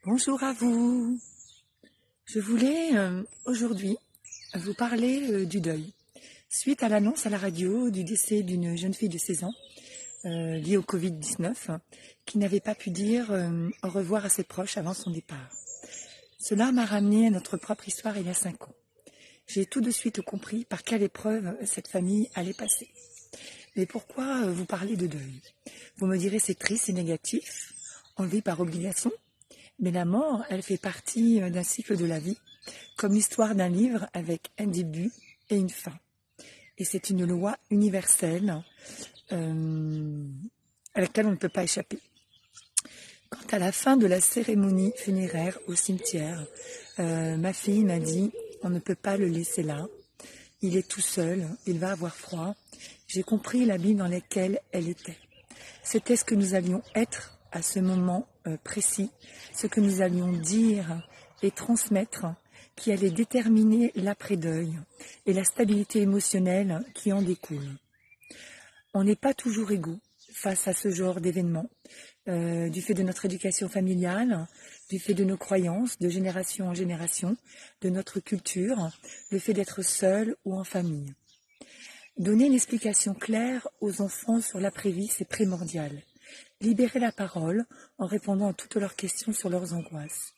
Bonjour à vous. Je voulais aujourd'hui vous parler du deuil. Suite à l'annonce à la radio du décès d'une jeune fille de 16 ans liée au Covid-19 qui n'avait pas pu dire au revoir à ses proches avant son départ. Cela m'a ramené à notre propre histoire il y a 5 ans. J'ai tout de suite compris par quelle épreuve cette famille allait passer. Mais pourquoi vous parler de deuil? Vous me direz c'est triste, c'est négatif, on vit par obligation. Mais la mort, elle fait partie d'un cycle de la vie, comme l'histoire d'un livre avec un début et une fin. Et c'est une loi universelle à laquelle on ne peut pas échapper. Quant à la fin de la cérémonie funéraire au cimetière, ma fille m'a dit « on ne peut pas le laisser là, il est tout seul, il va avoir froid ». J'ai compris la vie dans laquelle elle était. C'était ce que nous allions être à ce moment précis, ce que nous allions dire et transmettre qui allait déterminer l'après-deuil et la stabilité émotionnelle qui en découle. On n'est pas toujours égaux face à ce genre d'événements, du fait de notre éducation familiale, du fait de nos croyances de génération en génération, de notre culture, le fait d'être seul ou en famille. Donner une explication claire aux enfants sur l'après-vie, c'est primordial. Libérer la parole en répondant à toutes leurs questions sur leurs angoisses.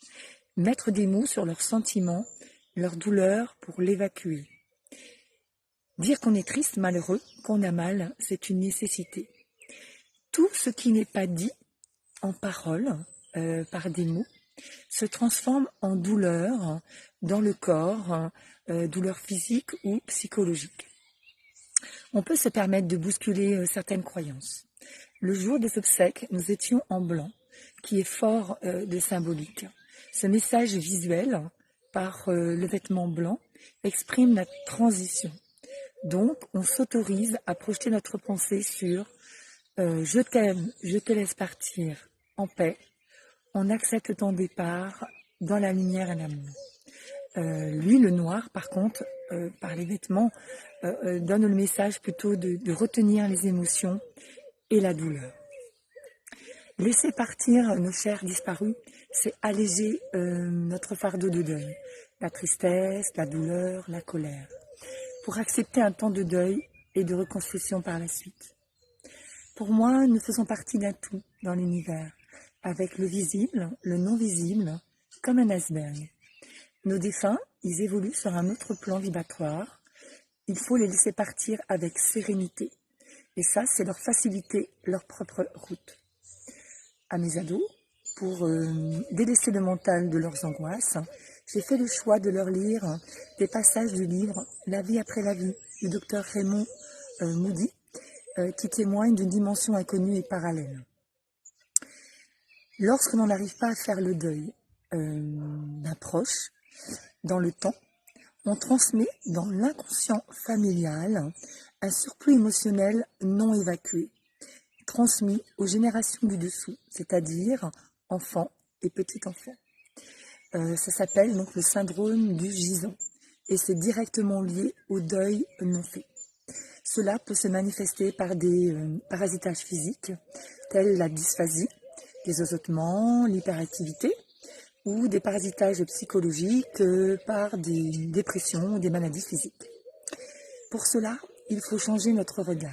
Mettre des mots sur leurs sentiments, leurs douleurs pour l'évacuer. Dire qu'on est triste, malheureux, qu'on a mal, c'est une nécessité. Tout ce qui n'est pas dit en parole, par des mots, se transforme en douleur dans le corps, douleur physique ou psychologique. On peut se permettre de bousculer certaines croyances. Le jour des obsèques, nous étions en blanc, qui est fort de symbolique. Ce message visuel, par le vêtement blanc, exprime la transition. Donc, on s'autorise à projeter notre pensée sur je t'aime, je te laisse partir en paix. On accepte ton départ dans la lumière et l'amour. Lui, le noir, par contre, par les vêtements, donne le message plutôt de retenir les émotions et la douleur. Laisser partir nos chers disparus, c'est alléger notre fardeau de deuil, la tristesse, la douleur, la colère, pour accepter un temps de deuil et de reconstruction par la suite. Pour moi, nous faisons partie d'un tout dans l'univers, avec le visible, le non visible, comme un iceberg. Nos défunts, ils évoluent sur un autre plan vibratoire. Il faut les laisser partir avec sérénité. Et ça, c'est leur faciliter leur propre route. À mes ados, pour délaisser le mental de leurs angoisses, j'ai fait le choix de leur lire des passages du livre « La vie après la vie » du docteur Raymond Moody, qui témoigne d'une dimension inconnue et parallèle. Lorsque l'on n'arrive pas à faire le deuil d'un proche, dans le temps, on transmet dans l'inconscient familial un surplus émotionnel non évacué, transmis aux générations du dessous, c'est-à-dire enfants et petits-enfants. Ça s'appelle donc le syndrome du gisant et c'est directement lié au deuil non fait. Cela peut se manifester par des parasitages physiques tels la dysphasie, les osotements, l'hyperactivité, ou des parasitages psychologiques par des dépressions ou des maladies physiques. Pour cela, il faut changer notre regard.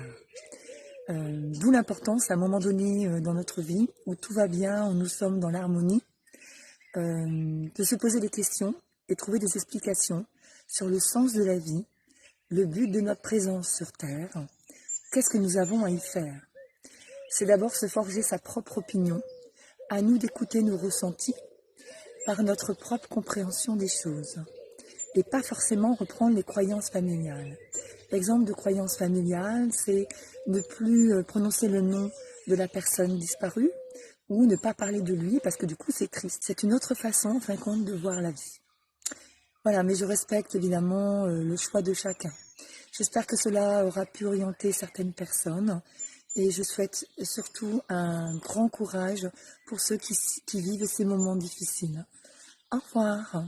D'où l'importance, à un moment donné dans notre vie, où tout va bien, où nous sommes dans l'harmonie, de se poser des questions et trouver des explications sur le sens de la vie, le but de notre présence sur Terre, qu'est-ce que nous avons à y faire. C'est d'abord se forger sa propre opinion, à nous d'écouter nos ressentis, par notre propre compréhension des choses et pas forcément reprendre les croyances familiales. L'exemple de croyance familiale, c'est ne plus prononcer le nom de la personne disparue ou ne pas parler de lui parce que du coup c'est triste. C'est une autre façon, en fin de compte, de voir la vie. Voilà, mais je respecte évidemment le choix de chacun. J'espère que cela aura pu orienter certaines personnes et je souhaite surtout un grand courage pour ceux qui vivent ces moments difficiles. Au revoir.